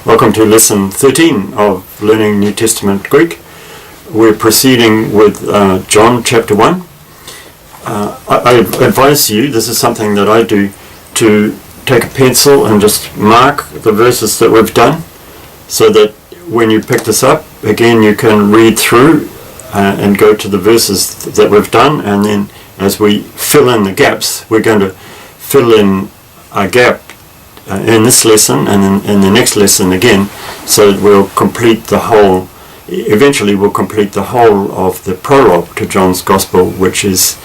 Welcome to lesson 13 of Learning New Testament Greek. We're proceeding with John chapter 1. I advise you, this is something that I do, to take a pencil and just mark the verses that we've done, so that when you pick this up, again you can read through and go to the verses that we've done, and then as we fill in the gaps, we're going to fill in a gap in this lesson and in the next lesson again, so that we'll complete the whole, eventually we'll complete the whole of the prologue to John's Gospel, which is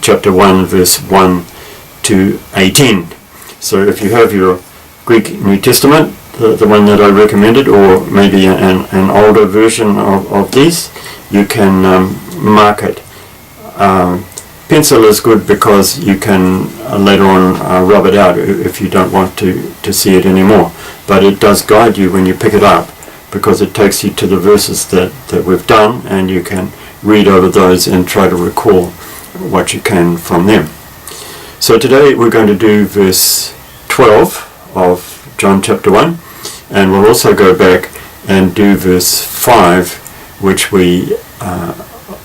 chapter 1 verse 1 to 18. So if you have your Greek New Testament, the one that I recommended, or maybe an older version of these, you can mark it. Pencil is good because you can later on rub it out if you don't want to see it anymore. But it does guide you when you pick it up, because it takes you to the verses that we've done, and you can read over those and try to recall what you can from them. So today we're going to do verse 12 of John chapter 1, and we'll also go back and do verse 5, which we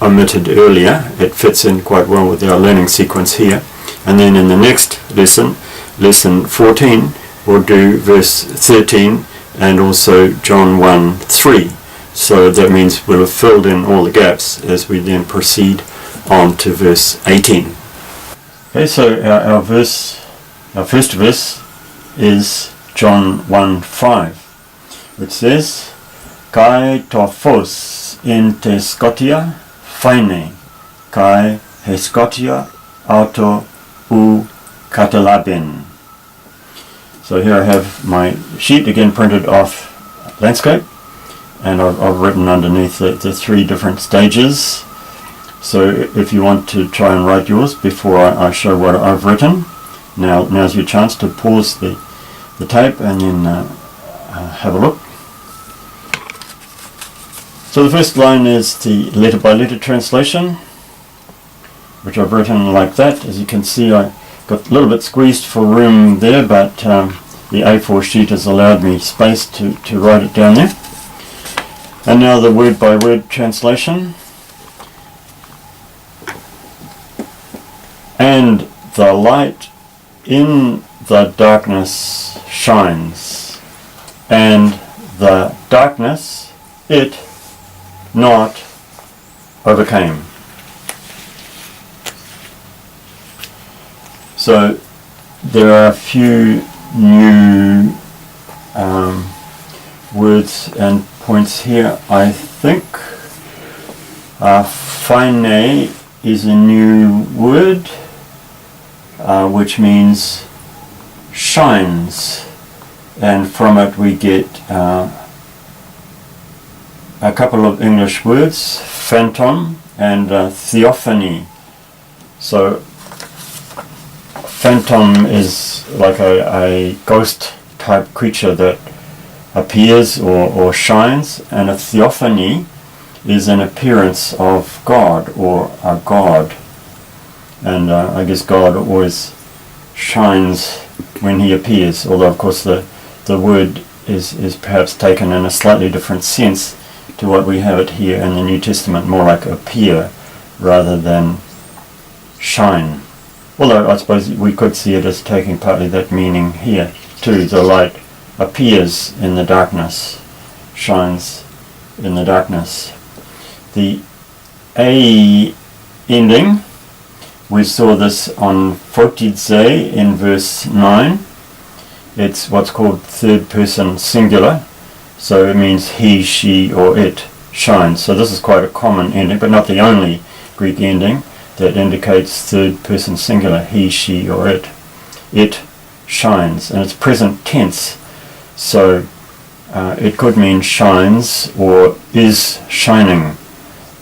omitted earlier. It fits in quite well with our learning sequence here. And then in the next lesson, lesson 14, we'll do verse 13 and also John 1:3. So that means we'll have filled in all the gaps as we then proceed on to verse 18. Okay, so our first verse is John 1:5, which says, Kai tophos in te scotia Phaine, kai he scotia auto u katalabin. So here I have my sheet again printed off landscape, and I've written underneath the three different stages. So if you want to try and write yours before I show what I've written, now's your chance to pause the tape and then have a look. So the first line is the letter by letter translation, which I've written like that. As you can see, I got a little bit squeezed for room there, but the A4 sheet has allowed me space to write it down there. And now the word by word translation. And the light in the darkness shines, and the darkness it not overcame. So there are a few new words and points here, I think. Phaine is a new word, which means shines, and from it we get a couple of English words, phantom and theophany. So phantom is like a ghost type creature that appears or shines, and a theophany is an appearance of God or a god. And I guess God always shines when he appears, although of course the word is perhaps taken in a slightly different sense to what we have it here in the New Testament, more like appear rather than shine. Although I suppose we could see it as taking partly that meaning here too. The light appears in the darkness, shines in the darkness. The A ending, we saw this on photidze in verse 9. It's what's called third person singular. So it means he, she, or it shines. So this is quite a common ending, but not the only Greek ending that indicates third person singular, he, she, or it. It shines, and it's present tense. So it could mean shines or is shining.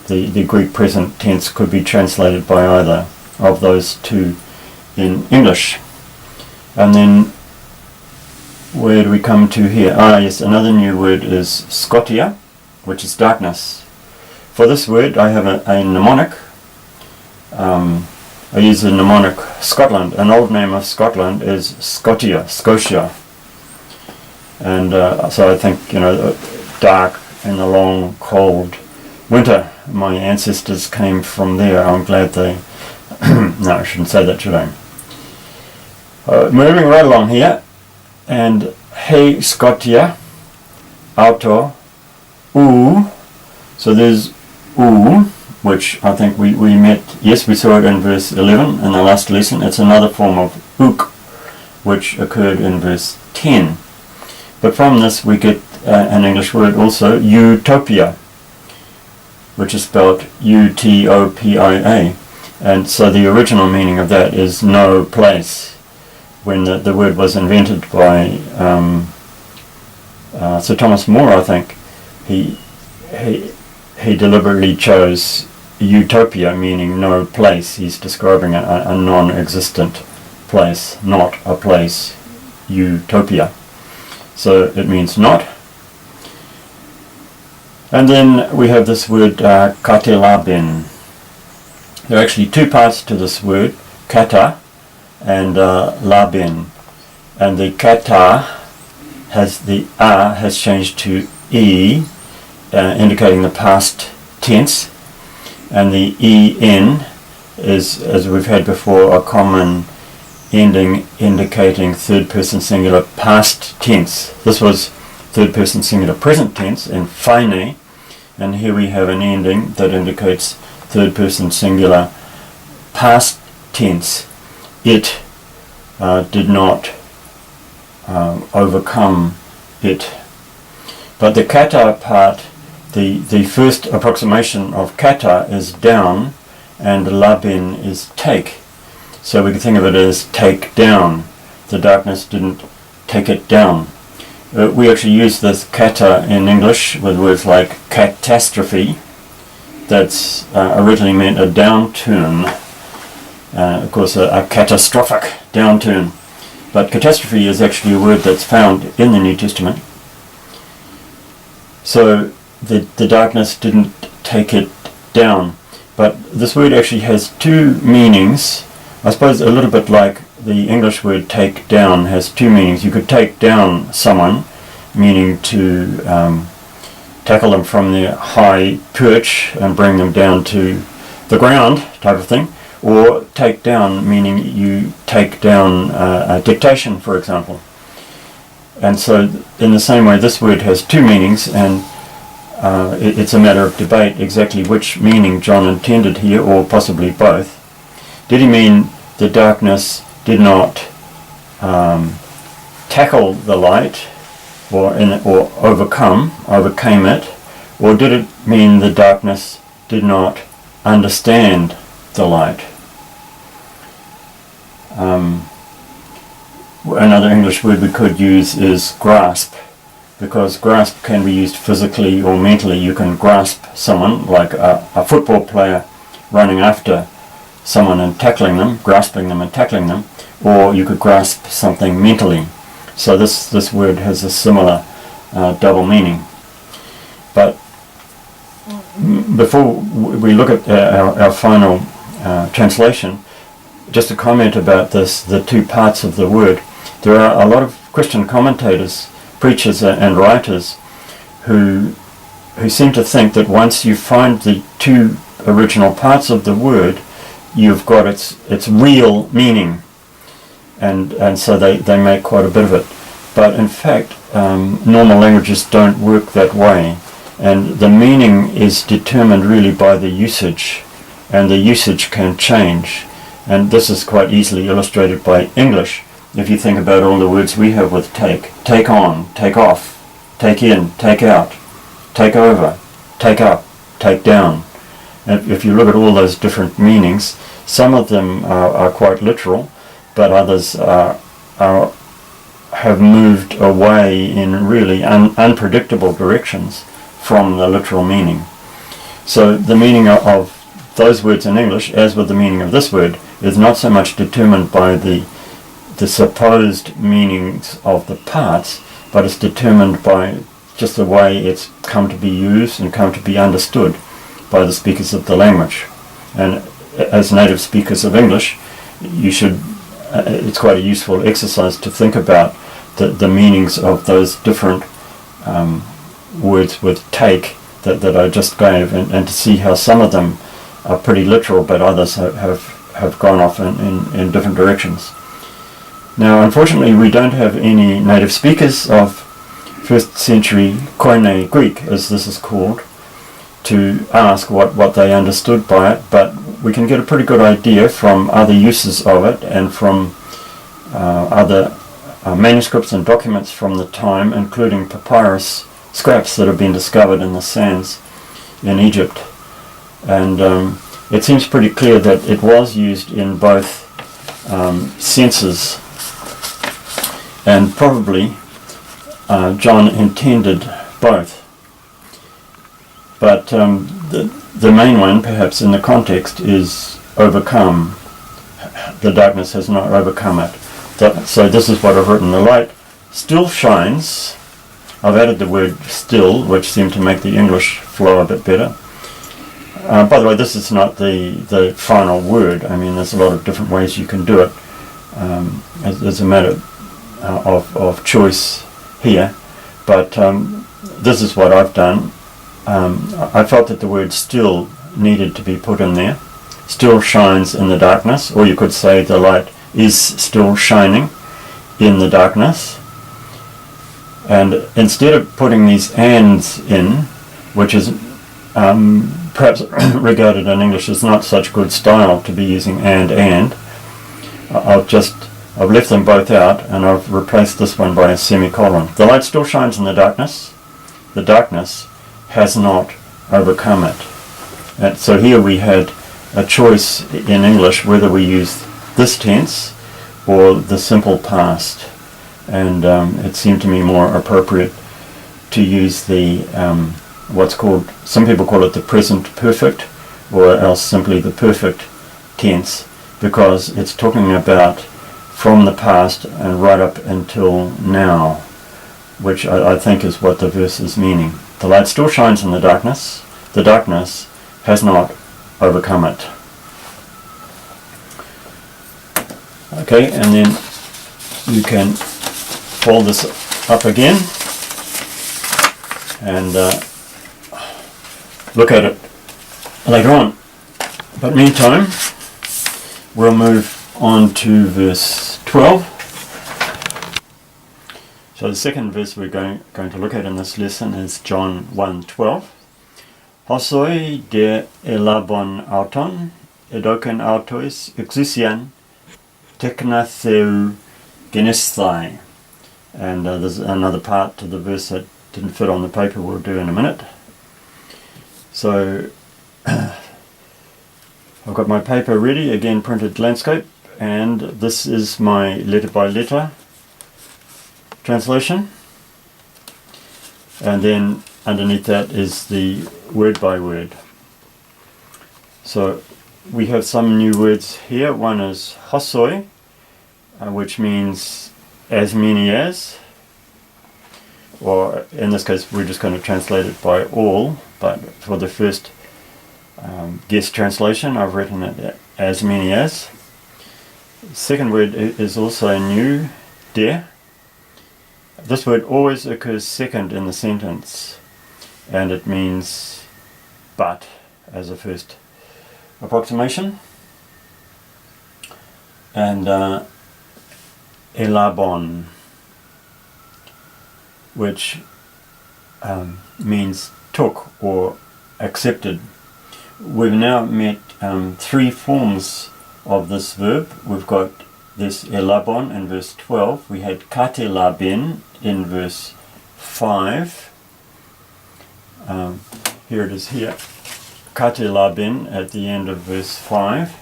The Greek present tense could be translated by either of those two in English. And then where do we come to here? Yes, another new word is scotia, which is darkness. For this word I have a mnemonic. I use the mnemonic Scotland. An old name of Scotland is Scotia. And so I think, dark and the long, cold winter, my ancestors came from there. I'm glad they... no, I shouldn't say that, should I? Moving right along here, and he Scotia, auto, so there's which I think we met, yes, we saw it in verse 11 in the last lesson. It's another form of ook, which occurred in verse 10. But from this we get an English word also, utopia, which is spelled U-T-O-P-I-A. And so the original meaning of that is no place. When the word was invented by Sir Thomas More, I think, he deliberately chose utopia, meaning no place. He's describing a non-existent place, not a place, utopia. So it means not. And then we have this word katelaben. There are actually two parts to this word, kata and laben. And the kata has the a has changed to e, indicating the past tense, and the en is, as we've had before, a common ending indicating third person singular past tense. This was third person singular present tense in fine, and here we have an ending that indicates third person singular past tense. It did not overcome it. But the kata part, the first approximation of kata is down, and laben is take. So we can think of it as take down. The darkness didn't take it down. We actually use this kata in English with words like catastrophe. That's originally meant a downturn. Of course, a catastrophic downturn. But catastrophe is actually a word that's found in the New Testament. So the darkness didn't take it down. But this word actually has two meanings. I suppose a little bit like the English word take down has two meanings. You could take down someone, meaning to tackle them from their high perch and bring them down to the ground type of thing. Or take down, meaning you take down a dictation, for example. And so in the same way, this word has two meanings, and it's a matter of debate exactly which meaning John intended here, or possibly both. Did he mean the darkness did not tackle the light or overcame it, or did it mean the darkness did not understand the light? Another English word we could use is grasp, because grasp can be used physically or mentally. You can grasp someone, like a football player running after someone and tackling them, grasping them and tackling them, or you could grasp something mentally. So this word has a similar double meaning. But before we look at our final translation, just a comment about this, the two parts of the word. There are a lot of Christian commentators, preachers and writers who seem to think that once you find the two original parts of the word, you've got its real meaning, and so they make quite a bit of it. But in fact, normal languages don't work that way, and the meaning is determined really by the usage, and the usage can change. And this is quite easily illustrated by English. If you think about all the words we have with take on, take off, take in, take out, take over, take up, take down. And if you look at all those different meanings, some of them are quite literal, but others have moved away in really unpredictable directions from the literal meaning. So the meaning of those words in English, as with the meaning of this word, is not so much determined by the supposed meanings of the parts, but it's determined by just the way it's come to be used and come to be understood by the speakers of the language. And as native speakers of English, you should, it's quite a useful exercise to think about the meanings of those different words with take that I just gave, and to see how some of them are pretty literal, but others have gone off in different directions. Now, unfortunately, we don't have any native speakers of first century Koine Greek, as this is called, to ask what they understood by it, but we can get a pretty good idea from other uses of it and from other manuscripts and documents from the time, including papyrus scraps that have been discovered in the sands in Egypt. And it seems pretty clear that it was used in both senses, and probably John intended both. But the main one, perhaps in the context, is overcome. The darkness has not overcome it. So this is what I've written. The light still shines. I've added the word still, which seemed to make the English flow a bit better. By the way, this is not the final word. I mean, there's a lot of different ways you can do it. As a matter of choice here. But this is what I've done. I felt that the word still needed to be put in there. Still shines in the darkness, or you could say the light is still shining in the darkness. And instead of putting these ands in, which is perhaps regarded in English as not such good style to be using and, I've left them both out, and I've replaced this one by a semicolon. The light still shines in the darkness. The darkness has not overcome it. And so here we had a choice in English whether we use this tense or the simple past, and it seemed to me more appropriate to use the what's called, some people call it the present perfect, or else simply the perfect tense, because it's talking about from the past and right up until now, which I think is what the verse is meaning. The light still shines in the darkness has not overcome it. Okay, and then you can fold this up again and look at it later on. But meantime, we'll move on to verse 12. So the second verse we're going to look at in this lesson is John 1:12. Hosoi de elabon auton, edoken autois exousian, teknatheu genesthai. And there's another part to the verse that didn't fit on the paper, we'll do in a minute. So I've got my paper ready, again printed landscape, and this is my letter by letter translation, and then underneath that is the word by word. So we have some new words here. One is hosoi, which means as many as, or in this case we're just going to translate it by all, but for the first guest translation I've written it as many as. Second word is also new, der. This word always occurs second in the sentence, and it means but as a first approximation. And elabon, which means took or accepted. We've now met three forms of this verb. We've got this elabon in verse 12. We had katelaben in verse 5. Here it is here. Katelaben at the end of verse 5.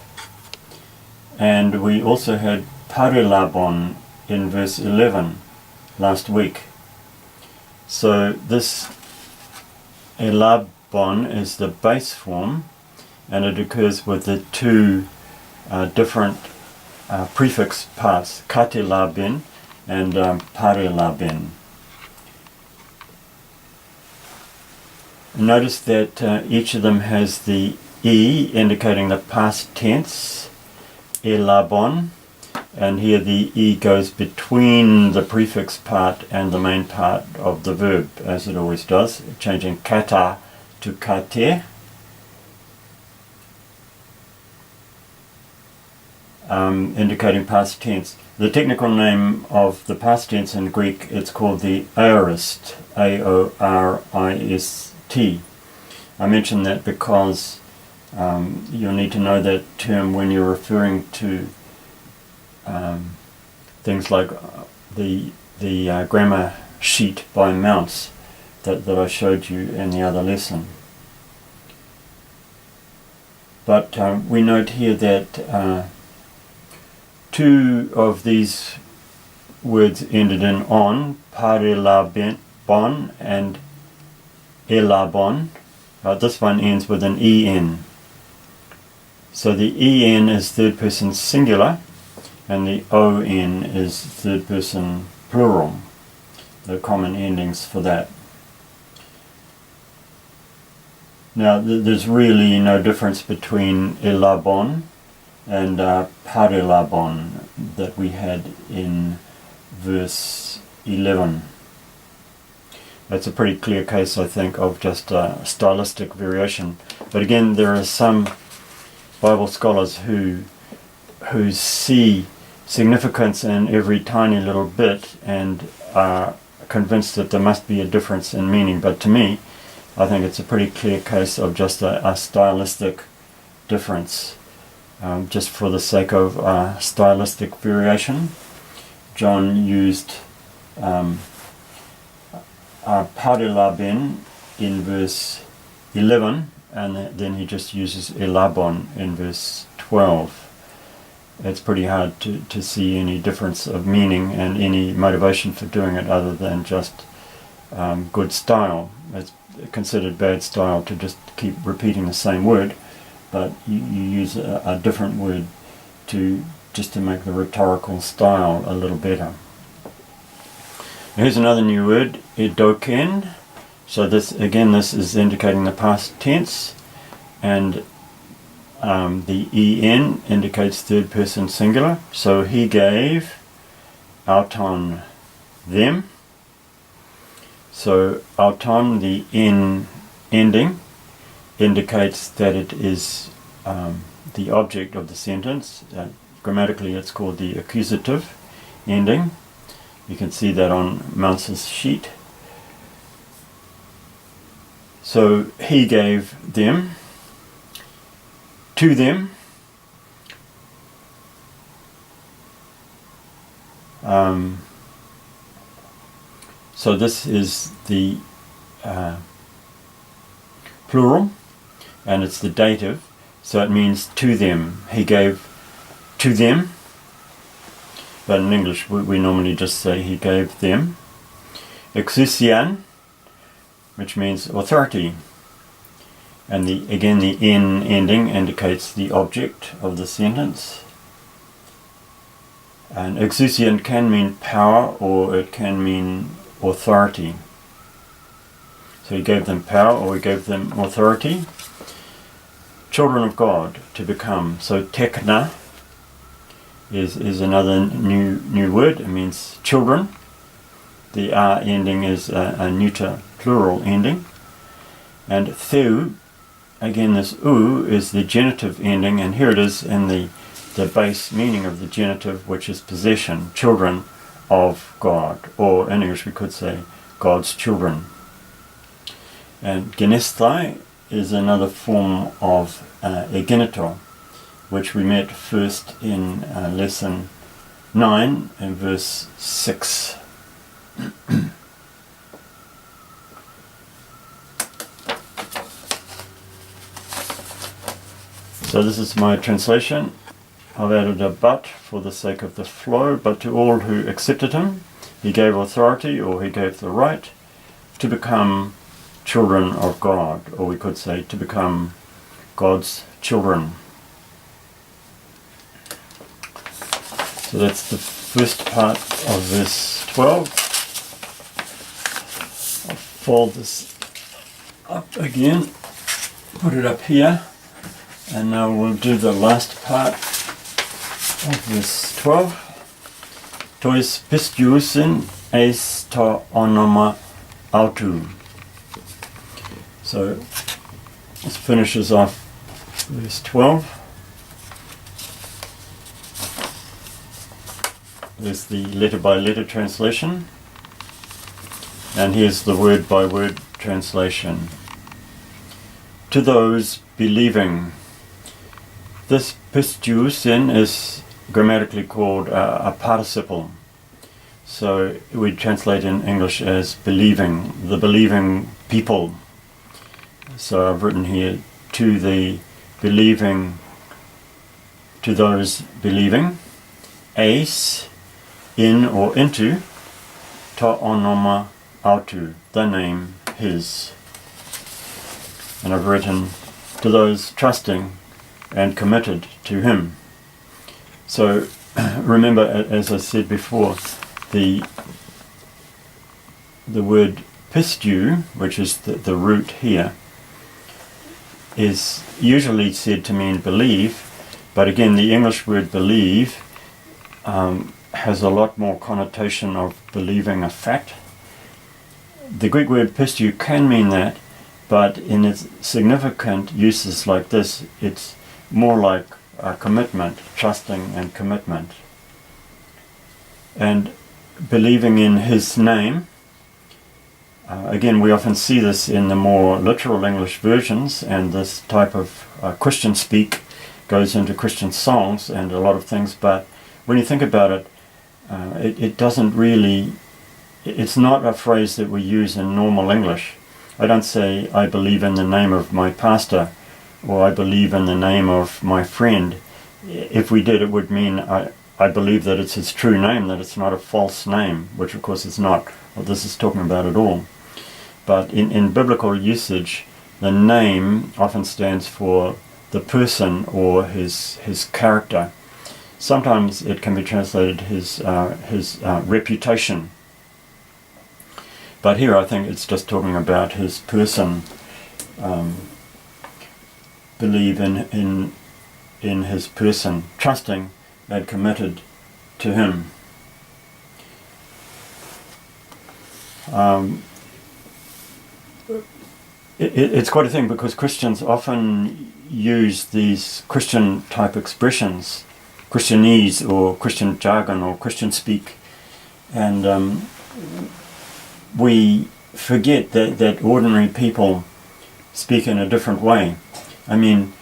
And we also had parelabon in verse 11 last week. So this elabon is the base form, and it occurs with the two different prefix parts, katelaben and parelaben. Notice that each of them has the E indicating the past tense, elabon, and here the E goes between the prefix part and the main part of the verb, as it always does, changing kata to kate. Indicating past tense. The technical name of the past tense in Greek, it's called the aorist, A-O-R-I-S-T. I mention that because you'll need to know that term when you're referring to things like the grammar sheet by Mounce that I showed you in the other lesson. But we note here that two of these words ended in on, parelabon and elabon. This one ends with an en. So the en is third person singular, and the on is third person plural. The common endings for that. Now there's really no difference between elabon and parelabon that we had in verse 11. That's a pretty clear case, I think, of just a stylistic variation. But again, there are some Bible scholars who see significance in every tiny little bit and are convinced that there must be a difference in meaning. But to me, I think it's a pretty clear case of just a stylistic difference. Just for the sake of stylistic variation, John used parelaben in verse 11, and then he just uses elabon in verse 12. It's pretty hard to see any difference of meaning and any motivation for doing it other than just good style. It's considered bad style to just keep repeating the same word, but you use a different word just to make the rhetorical style a little better. Here's another new word, edoken. So this is indicating the past tense, and the en indicates third person singular. So he gave auton them. So auton, the en ending, indicates that it is the object of the sentence. Grammatically it's called the accusative ending. You can see that on Mounce's sheet. So he gave them, to them, so this is the plural, and it's the dative, so it means to them. He gave to them, but in English we normally just say he gave them. Exousian, which means authority, and again the en ending indicates the object of the sentence. And exousian can mean power, or it can mean authority. So he gave them power, or he gave them authority. Children of God, to become. So tekna is another new word. It means children. The R ending is a neuter plural ending. And theu, again this u is the genitive ending, and here it is in the base meaning of the genitive, which is possession, children of God, or in English we could say God's children. And genesthai is another form of egenitor, which we met first in lesson 9 and verse 6. So this is my translation. I've added a but for the sake of the flow. But to all who accepted him, he gave authority, or he gave the right, to become children of God, or we could say to become God's children. So that's the first part of verse 12. I'll fold this up again, put it up here, and now we'll do the last part of verse 12. tois pistiusin eis to onoma autu. So this finishes off verse 12. There's the letter-by-letter translation, and here's the word-by-word translation. To those believing. This pistiusin is grammatically called a participle. So we translate in English as believing, the believing people. So I've written here, to the believing, to those believing, eis, in or into, to onoma autu, the name, his. And I've written, to those trusting and committed to him. So remember, as I said before, the word pistiu, which is the root here, is usually said to mean believe, but again the English word believe has a lot more connotation of believing a fact. The Greek word pistiu can mean that, but in its significant uses like this, it's more like a commitment, trusting and commitment. And believing in his name, again we often see this in the more literal English versions, and this type of Christian speak goes into Christian songs and a lot of things, but when you think about it, it doesn't really, it's not a phrase that we use in normal English. I don't say, I believe in the name of my pastor, or I believe in the name of my friend. If we did, it would mean I believe that it's his true name, that it's not a false name, which of course is not what this is talking about at all. But in biblical usage, the name often stands for the person or his character. Sometimes it can be translated his reputation. But here I think it's just talking about his person. Believe in his person, trusting and committed to him. It's quite a thing, because Christians often use these Christian type expressions, Christianese or Christian jargon or Christian speak, and we forget that ordinary people speak in a different way. I mean,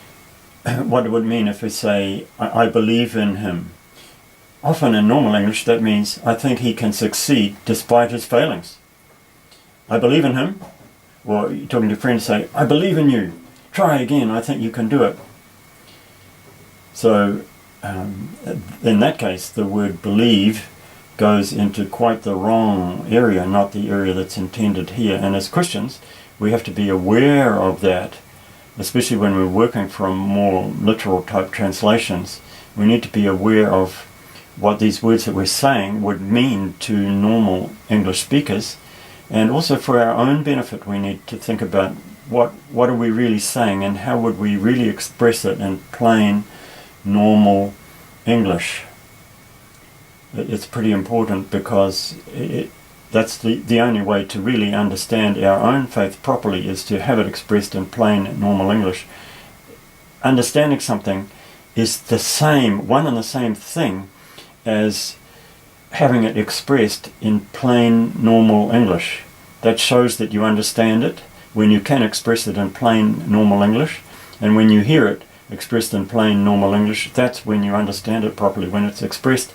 what it would mean if we say, I believe in him. Often in normal English that means, I think he can succeed despite his failings. I believe in him. Or you're talking to friends, say, I believe in you. Try again, I think you can do it. So in that case, the word believe goes into quite the wrong area, not the area that's intended here. And as Christians, we have to be aware of that, especially when we're working from more literal type translations. We need to be aware of what these words that we're saying would mean to normal English speakers. And also for our own benefit, we need to think about what are we really saying and how would we really express it in plain, normal English. It's pretty important, because that's the only way to really understand our own faith properly, is to have it expressed in plain, normal English. Understanding something is the same, one and the same thing as having it expressed in plain, normal English. That shows that you understand it when you can express it in plain, normal English, and when you hear it expressed in plain, normal English, that's when you understand it properly. When it's expressed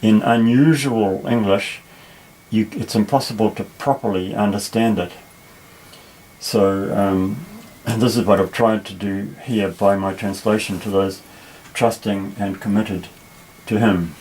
in unusual English, it's impossible to properly understand it. So this is what I've tried to do here by my translation, to those trusting and committed to him.